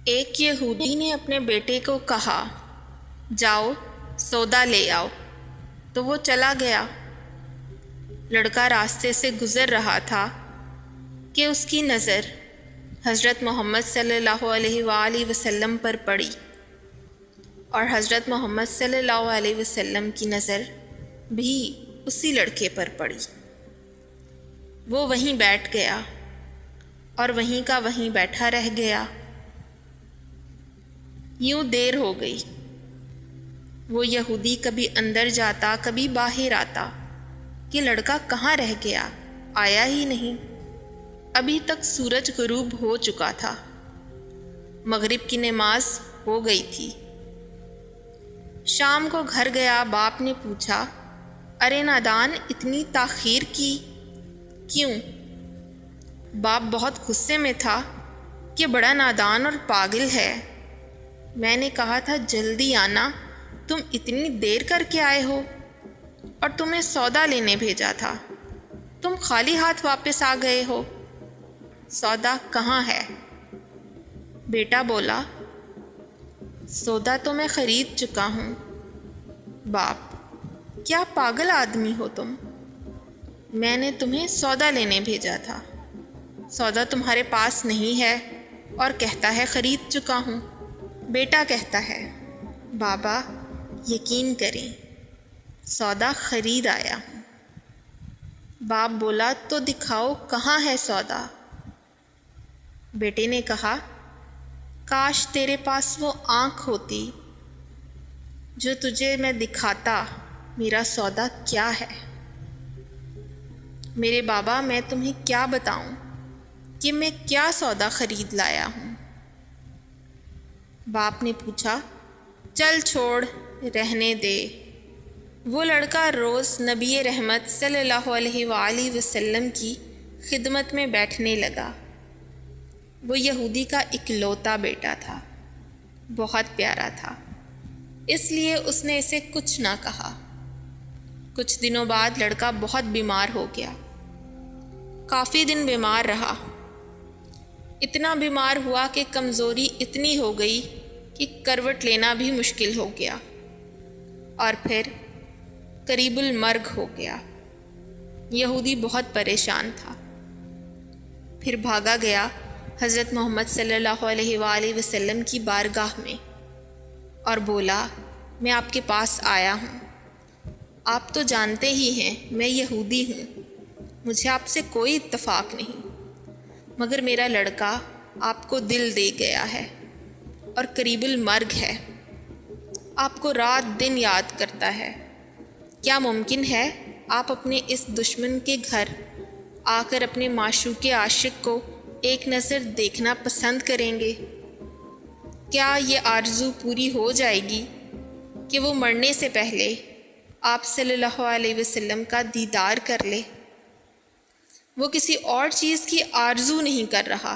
ایک یہودی نے اپنے بیٹے کو کہا، جاؤ سودا لے آؤ، تو وہ چلا گیا۔ لڑکا راستے سے گزر رہا تھا کہ اس کی نظر حضرت محمد صلی اللہ علیہ وآلہ وسلم پر پڑی، اور حضرت محمد صلی اللہ علیہ وسلم کی نظر بھی اسی لڑکے پر پڑی۔ وہ وہیں بیٹھ گیا اور وہیں کا وہیں بیٹھا رہ گیا۔ یوں دیر ہو گئی۔ وہ یہودی کبھی اندر جاتا کبھی باہر آتا کہ لڑکا کہاں رہ گیا، آیا ہی نہیں۔ ابھی تک سورج غروب ہو چکا تھا، مغرب کی نماز ہو گئی تھی۔ شام کو گھر گیا، باپ نے پوچھا، ارے نادان اتنی تاخیر کی کیوں؟ باپ بہت غصے میں تھا کہ بڑا نادان اور پاگل ہے۔ میں نے کہا تھا جلدی آنا، تم اتنی دیر کر کے آئے ہو، اور تمہیں سودا لینے بھیجا تھا، تم خالی ہاتھ واپس آ گئے ہو۔ سودا کہاں ہے؟ بیٹا بولا، سودا تو میں خرید چکا ہوں۔ باپ، کیا پاگل آدمی ہو تم؟ میں نے تمہیں سودا لینے بھیجا تھا، سودا تمہارے پاس نہیں ہے اور کہتا ہے خرید چکا ہوں۔ بیٹا کہتا ہے، بابا یقین کریں، سودا خرید آیا ہوں۔ باپ بولا، تو دکھاؤ کہاں ہے سودا؟ بیٹے نے کہا، کاش تیرے پاس وہ آنکھ ہوتی جو تجھے میں دکھاتا میرا سودا کیا ہے۔ میرے بابا، میں تمہیں کیا بتاؤں کہ میں کیا سودا خرید لایا ہوں؟ باپ نے پوچھا، چل چھوڑ، رہنے دے۔ وہ لڑکا روز نبی رحمت صلی اللہ علیہ وآلہ وسلم کی خدمت میں بیٹھنے لگا۔ وہ یہودی کا اکلوتا بیٹا تھا، بہت پیارا تھا، اس لیے اس نے اسے کچھ نہ کہا۔ کچھ دنوں بعد لڑکا بہت بیمار ہو گیا، کافی دن بیمار رہا۔ اتنا بیمار ہوا کہ کمزوری اتنی ہو گئی کہ کروٹ لینا بھی مشکل ہو گیا، اور پھر قریب المرگ ہو گیا۔ یہودی بہت پریشان تھا، پھر بھاگا گیا حضرت محمد صلی اللہ علیہ وآلہ وسلم کی بارگاہ میں اور بولا، میں آپ کے پاس آیا ہوں۔ آپ تو جانتے ہی ہیں میں یہودی ہوں، مجھے آپ سے کوئی اتفاق نہیں، مگر میرا لڑکا آپ کو دل دے گیا ہے اور قریب المرگ ہے، آپ کو رات دن یاد کرتا ہے۔ کیا ممکن ہے آپ اپنے اس دشمن کے گھر آ کر اپنے معشوق عاشق کو ایک نظر دیکھنا پسند کریں گے؟ کیا یہ آرزو پوری ہو جائے گی کہ وہ مرنے سے پہلے آپ صلی اللہ علیہ وسلم کا دیدار کر لے؟ وہ کسی اور چیز کی آرزو نہیں کر رہا۔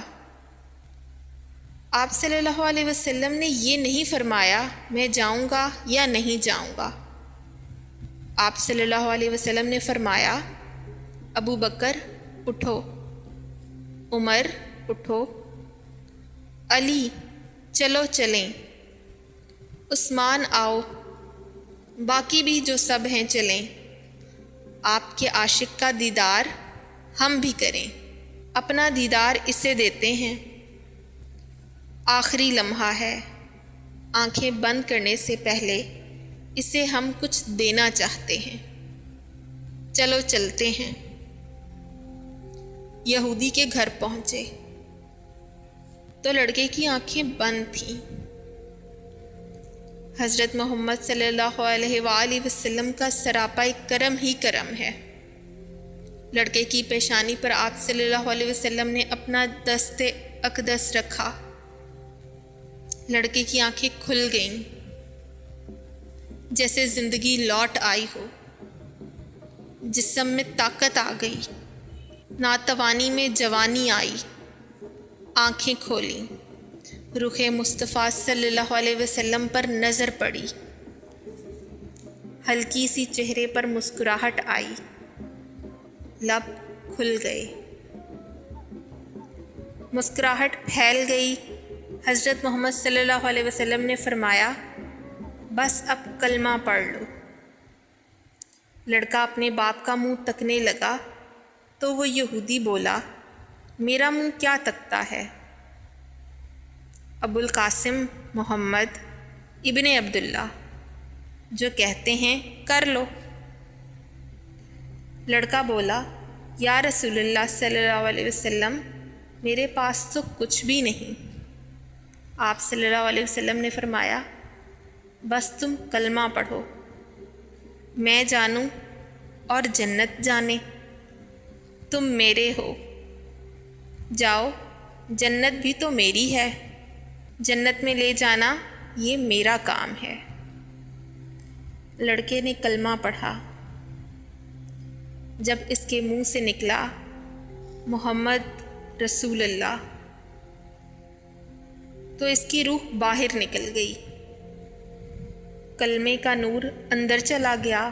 آپ صلی اللہ علیہ وسلم نے یہ نہیں فرمایا میں جاؤں گا یا نہیں جاؤں گا۔ آپ صلی اللہ علیہ وسلم نے فرمایا، ابو بکر اٹھو، عمر اٹھو، علی چلو چلیں، عثمان آؤ، باقی بھی جو سب ہیں چلیں، آپ کے عاشق کا دیدار ہم بھی کریں، اپنا دیدار اسے دیتے ہیں۔ آخری لمحہ ہے، آنکھیں بند کرنے سے پہلے اسے ہم کچھ دینا چاہتے ہیں، چلو چلتے ہیں۔ یہودی کے گھر پہنچے تو لڑکے کی آنکھیں بند تھیں۔ حضرت محمد صلی اللہ علیہ وآلہ وسلم کا سراپا کرم ہی کرم ہے۔ لڑکے کی پیشانی پر آپ صلی اللہ علیہ وسلم نے اپنا دست اقدس رکھا۔ لڑکے کی آنکھیں کھل گئیں، جیسے زندگی لوٹ آئی ہو، جسم میں طاقت آ گئی، ناتوانی میں جوانی آئی۔ آنکھیں کھولیں، رخ مصطفیٰ صلی اللہ علیہ وسلم پر نظر پڑی، ہلکی سی چہرے پر مسکراہٹ آئی، لب کھل گئے، مسکراہٹ پھیل گئی حضرت محمد صلی اللہ علیہ وسلم نے فرمایا بس اب کلمہ پڑھ لو۔ لڑکا اپنے باپ کا منہ تکنے لگا تو وہ یہودی بولا میرا منہ کیا تکتا ہے؟ ابو القاسم محمد ابن عبداللہ جو کہتے ہیں کر لو۔ لڑکا بولا یا رسول اللہ صلی اللہ علیہ وسلم میرے پاس تو کچھ بھی نہیں۔ آپ صلی اللہ علیہ وسلم نے فرمایا بس تم کلمہ پڑھو، میں جانوں اور جنت جانے، تم میرے ہو، جاؤ جنت بھی تو میری ہے، جنت میں لے جانا یہ میرا کام ہے۔ لڑکے نے کلمہ پڑھا۔ جب اس کے منہ سے نکلا محمد رسول اللہ تو اس کی روح باہر نکل گئی، کلمے کا نور اندر چلا گیا،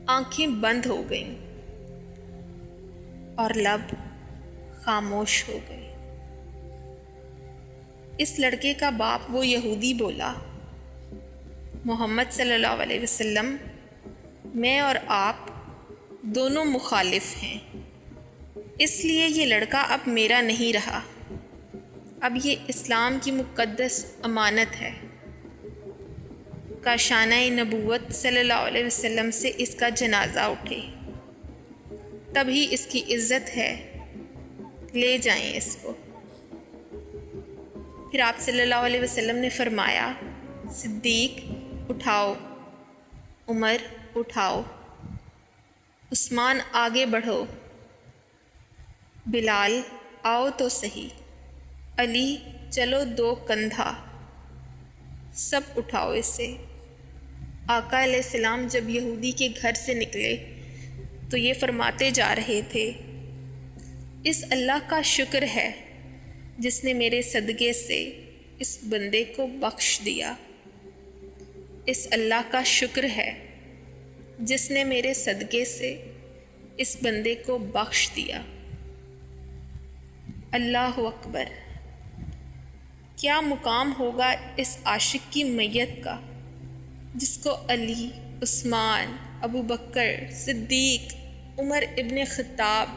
آنکھیں بند ہو گئیں اور لب خاموش ہو گئے۔ اس لڑکے کا باپ وہ یہودی بولا محمد صلی اللہ علیہ وسلم میں اور آپ دونوں مخالف ہیں، اس لیے یہ لڑکا اب میرا نہیں رہا، اب یہ اسلام کی مقدس امانت ہے۔ کاشانہ نبوت صلی اللہ علیہ وسلم سے اس کا جنازہ اٹھے، تبھی اس کی عزت ہے، لے جائیں اس کو۔ پھر آپ صلی اللہ علیہ وسلم نے فرمایا صدیق اٹھاؤ، عمر اٹھاؤ، عثمان آگے بڑھو، بلال آؤ تو صحیح، علی چلو دو کندھا، سب اٹھاؤ اسے۔ آقا علیہ السلام جب یہودی کے گھر سے نکلے تو یہ فرماتے جا رہے تھے اس اللہ کا شکر ہے جس نے میرے صدقے سے اس بندے کو بخش دیا، اس اللہ کا شکر ہے جس نے میرے صدقے سے اس بندے کو بخش دیا۔ اللہ اکبر! کیا مقام ہوگا اس عاشق کی میت کا جس کو علی، عثمان، ابو بکر صدیق، عمر ابن خطاب،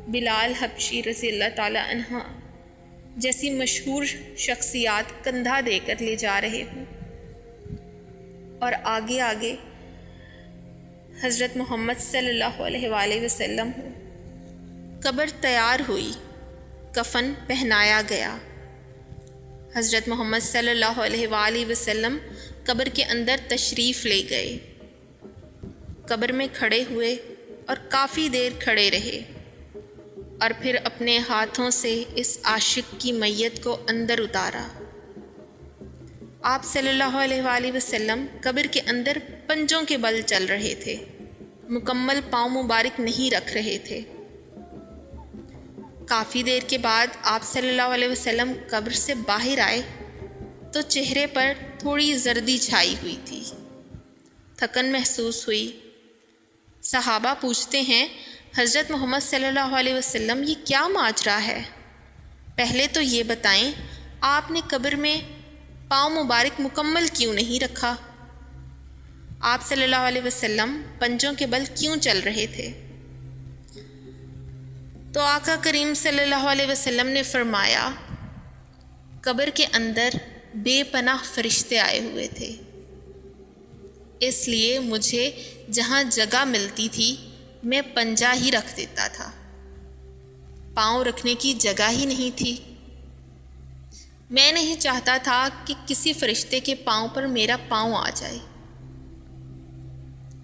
بلال حبشی رضی اللہ تعالیٰ عنہ جیسی مشہور شخصیات کندھا دے کر لے جا رہے ہوں، اور آگے آگے حضرت محمد صلی اللہ علیہ وآلہ وسلم ہوں۔ قبر تیار ہوئی، کفن پہنایا گیا، حضرت محمد صلی اللہ علیہ وآلہ وسلم قبر کے اندر تشریف لے گئے، قبر میں کھڑے ہوئے اور کافی دیر کھڑے رہے، اور پھر اپنے ہاتھوں سے اس عاشق کی میت کو اندر اتارا۔ آپ صلی اللہ علیہ وآلہ وسلم قبر کے اندر پنجوں کے بل چل رہے تھے، مکمل پاؤں مبارک نہیں رکھ رہے تھے۔ کافی دیر کے بعد آپ صلی اللہ علیہ وسلم قبر سے باہر آئے تو چہرے پر تھوڑی زردی چھائی ہوئی تھی، تھکن محسوس ہوئی۔ صحابہ پوچھتے ہیں حضرت محمد صلی اللہ علیہ وسلم یہ کیا ماجرا ہے؟ پہلے تو یہ بتائیں آپ نے قبر میں پاؤں مبارک مکمل کیوں نہیں رکھا؟ آپ صلی اللہ علیہ وسلم پنجوں کے بل کیوں چل رہے تھے؟ تو آقا کریم صلی اللہ علیہ وسلم نے فرمایا قبر کے اندر بے پناہ فرشتے آئے ہوئے تھے، اس لیے مجھے جہاں جگہ ملتی تھی میں پنجہ ہی رکھ دیتا تھا، پاؤں رکھنے کی جگہ ہی نہیں تھی۔ میں نہیں چاہتا تھا کہ کسی فرشتے کے پاؤں پر میرا پاؤں آ جائے۔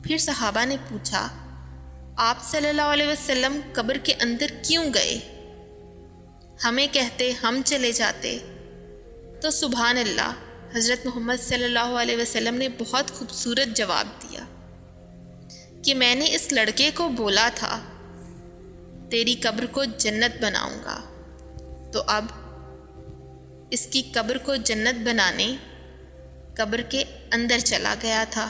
پھر صحابہ نے پوچھا آپ صلی اللہ علیہ وسلم قبر کے اندر کیوں گئے؟ ہمیں کہتے ہم چلے جاتے۔ تو سبحان اللہ، حضرت محمد صلی اللہ علیہ وسلم نے بہت خوبصورت جواب دیا کہ میں نے اس لڑکے کو بولا تھا تیری قبر کو جنت بناؤں گا، تو اب اس کی قبر کو جنت بنانے قبر کے اندر چلا گیا تھا۔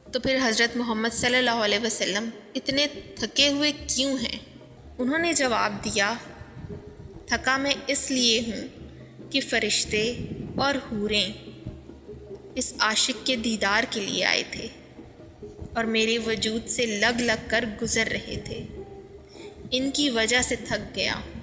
تو پھر حضرت محمد صلی اللہ علیہ وسلم اتنے تھکے ہوئے کیوں ہیں؟ انہوں نے جواب دیا تھکا میں اس لیے ہوں کہ فرشتے اور حوریں اس عاشق کے دیدار کے لیے آئے تھے اور میرے وجود سے لگ لگ کر گزر رہے تھے۔ ان کی وجہ سے تھک گیا ہوں۔